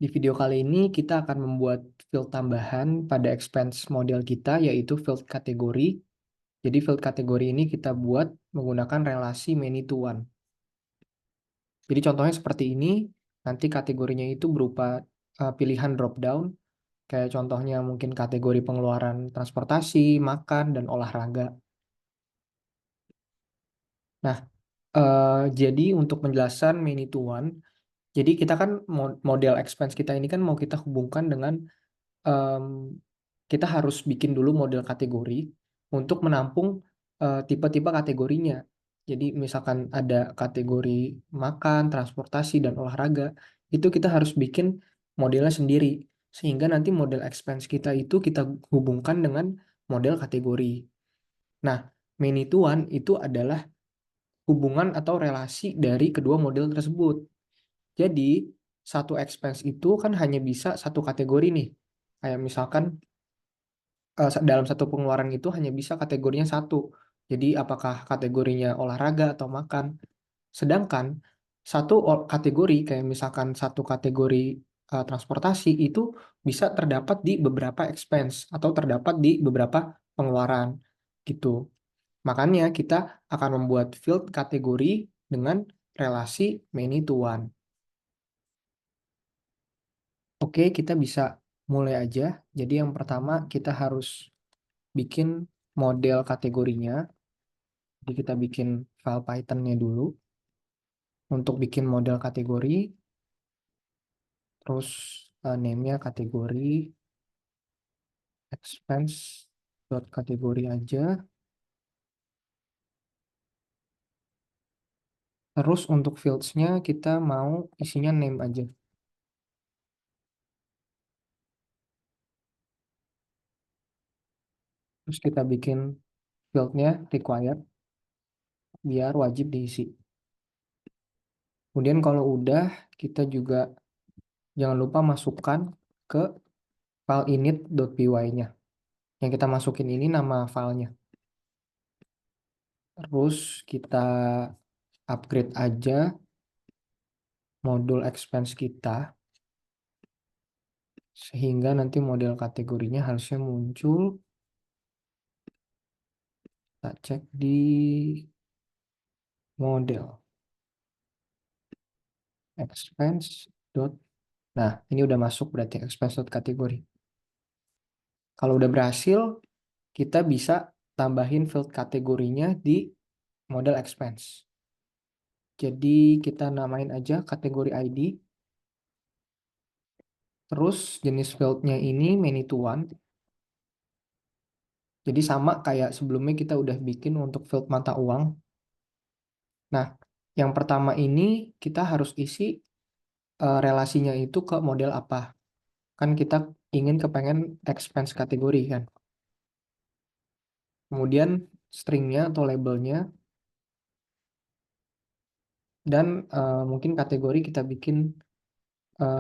Di video kali ini kita akan membuat field tambahan pada expense model kita yaitu field kategori. Jadi field kategori ini kita buat menggunakan relasi many to one. Jadi contohnya seperti ini, nanti kategorinya itu berupa pilihan drop down, kayak contohnya mungkin kategori pengeluaran transportasi, makan, dan olahraga. Nah, jadi untuk penjelasan many to one, jadi kita kan model expense kita ini kan mau kita hubungkan dengan em, kita harus bikin dulu model kategori untuk menampung tipe-tipe kategorinya. Jadi misalkan ada kategori makan, transportasi, dan olahraga, itu kita harus bikin modelnya sendiri. Sehingga nanti model expense kita itu kita hubungkan dengan model kategori. Nah, many to one itu adalah hubungan atau relasi dari kedua model tersebut. Jadi, satu expense itu kan hanya bisa satu kategori nih. Kayak misalkan dalam satu pengeluaran itu hanya bisa kategorinya satu. Jadi apakah kategorinya olahraga atau makan. Sedangkan satu kategori kayak misalkan satu kategori transportasi itu bisa terdapat di beberapa expense atau terdapat di beberapa pengeluaran gitu. Makanya kita akan membuat field kategori dengan relasi many to one. Oke, kita bisa mulai aja. Jadi yang pertama kita harus bikin model kategorinya. Jadi kita bikin file Python-nya dulu untuk bikin model kategori, terus name-nya kategori expense dot kategori aja. Terus untuk fields-nya kita mau isinya name aja. Terus kita bikin field-nya required biar wajib diisi. Kemudian kalau udah kita juga jangan lupa masukkan ke file init.py-nya. Yang kita masukin ini nama filenya. Terus kita upgrade aja modul expense kita sehingga nanti model kategorinya harusnya muncul. Kita cek di model expense dot. Nah, ini udah masuk berarti expense dot kategori. Kalau udah berhasil, kita bisa tambahin field kategorinya di model expense. Jadi kita namain aja kategori ID. Terus jenis fieldnya ini many to one. Jadi sama kayak sebelumnya kita udah bikin untuk field mata uang. Nah, yang pertama ini kita harus isi relasinya itu ke model apa. Kan kita ingin kepengen expense kategori kan. Kemudian stringnya atau labelnya. Dan mungkin kategori kita bikin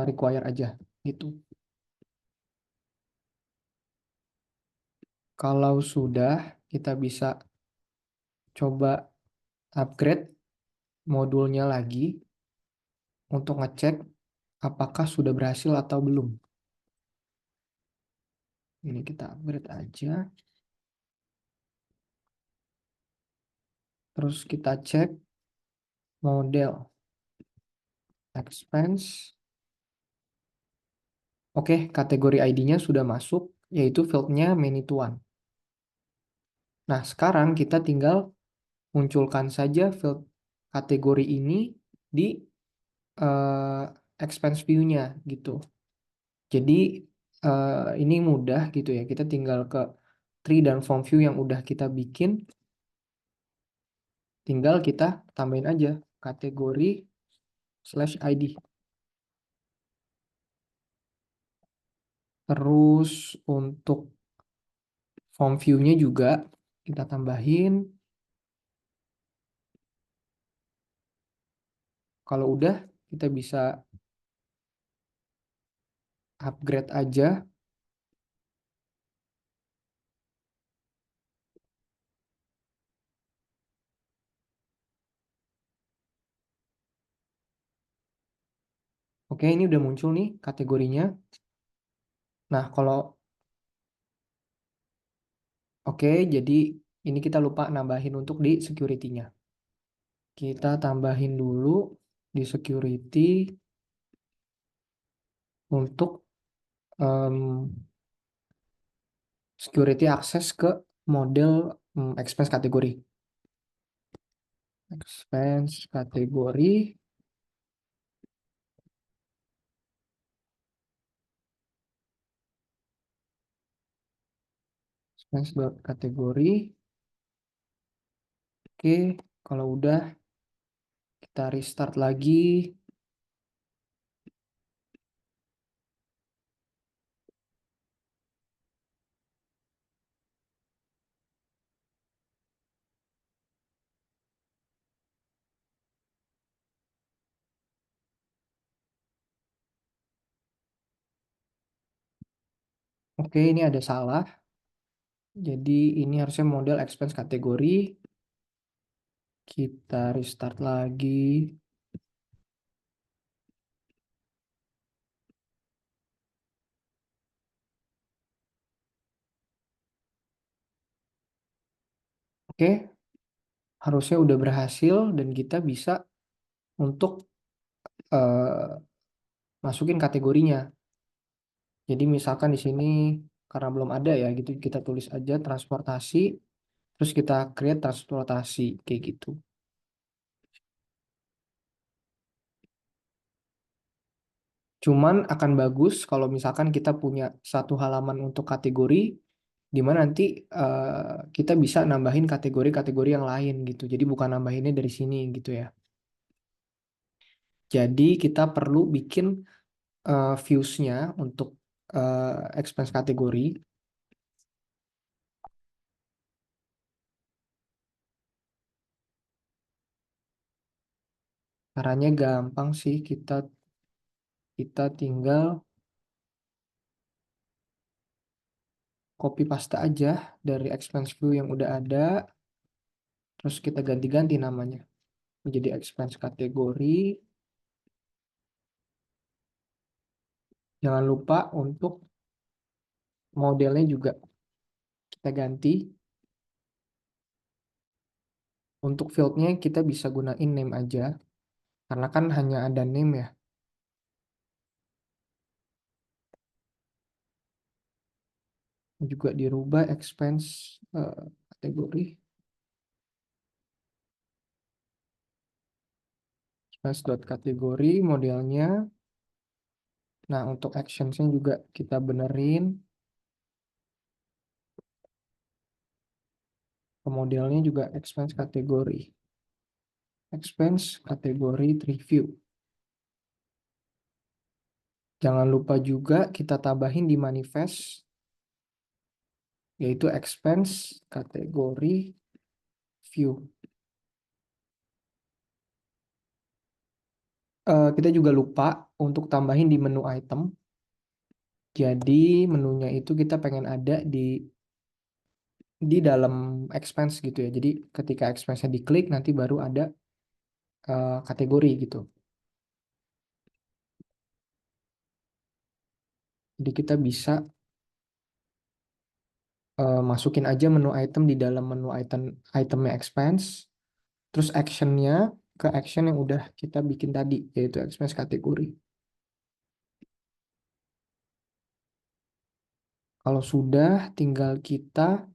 require aja gitu. Kalau sudah, kita bisa coba upgrade modulnya lagi untuk ngecek apakah sudah berhasil atau belum. Ini kita upgrade aja. Terus kita cek model expense. Oke, kategori ID-nya sudah masuk, yaitu fieldnya many to one. Nah, sekarang kita tinggal munculkan saja field kategori ini di eh, expense view-nya gitu. Jadi ini mudah gitu ya. Kita tinggal ke tree dan form view yang udah kita bikin, tinggal kita tambahin aja kategori slash ID. Terus untuk form view-nya juga kita tambahin. Kalau udah, kita bisa upgrade aja. Oke, ini udah muncul nih kategorinya. Nah, kalau oke, jadi ini kita lupa nambahin untuk di security-nya. Kita tambahin dulu di security untuk em, security akses ke model expense kategori. Expense kategori, expense dot kategori. Oke, kalau udah kita restart lagi. Oke, ini ada salah. Jadi ini harusnya model expense kategori. Kita restart lagi. Oke, harusnya udah berhasil dan kita bisa untuk eh, masukin kategorinya. Jadi misalkan di sini karena belum ada ya gitu kita tulis aja transportasi terus kita create transportasi kayak gitu. Cuman akan bagus kalau misalkan kita punya satu halaman untuk kategori di mana nanti kita bisa nambahin kategori-kategori yang lain gitu. Jadi bukan nambahinnya dari sini gitu ya. Jadi kita perlu bikin views-nya untuk expense kategori. Caranya gampang sih, kita tinggal copy paste aja dari expense view yang udah ada, terus kita ganti-ganti namanya menjadi expense kategori. Jangan lupa untuk modelnya juga kita ganti. Untuk fieldnya kita bisa gunain name aja, karena kan hanya ada name ya. Juga dirubah expense kategori, expense dot kategori modelnya. Nah, untuk actionsnya juga kita benerin. Modelnya juga expense kategori. Expense kategori review. Jangan lupa juga kita tambahin di manifest, yaitu expense kategori view. Kita juga lupa untuk tambahin di menu item. Jadi menunya itu kita pengen ada di dalam expense gitu ya. Jadi ketika expense-nya diklik nanti baru ada kategori gitu. Jadi kita bisa masukin aja menu item di dalam menu itemnya expense, terus actionnya ke action yang udah kita bikin tadi, yaitu expense kategori. Kalau sudah, tinggal kita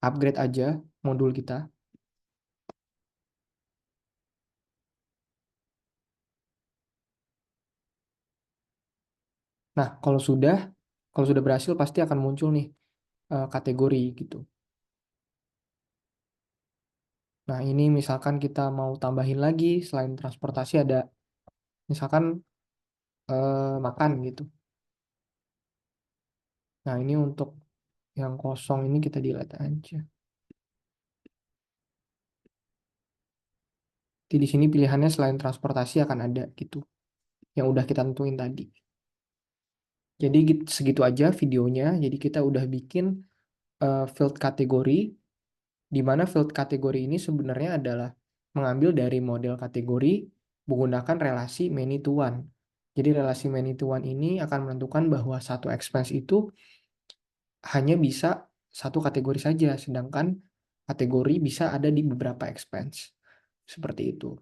upgrade aja modul kita. Nah, kalau sudah berhasil pasti akan muncul nih kategori gitu. Nah, ini misalkan kita mau tambahin lagi selain transportasi ada misalkan makan gitu. Nah, ini untuk yang kosong ini kita delete aja. Jadi di sini pilihannya selain transportasi akan ada gitu, yang udah kita tentuin tadi. Jadi segitu aja videonya. Jadi kita udah bikin field kategori, di mana field kategori ini sebenarnya adalah mengambil dari model kategori menggunakan relasi many to one. Jadi relasi many to one ini akan menentukan bahwa satu expense itu hanya bisa satu kategori saja, sedangkan kategori bisa ada di beberapa expense, seperti itu.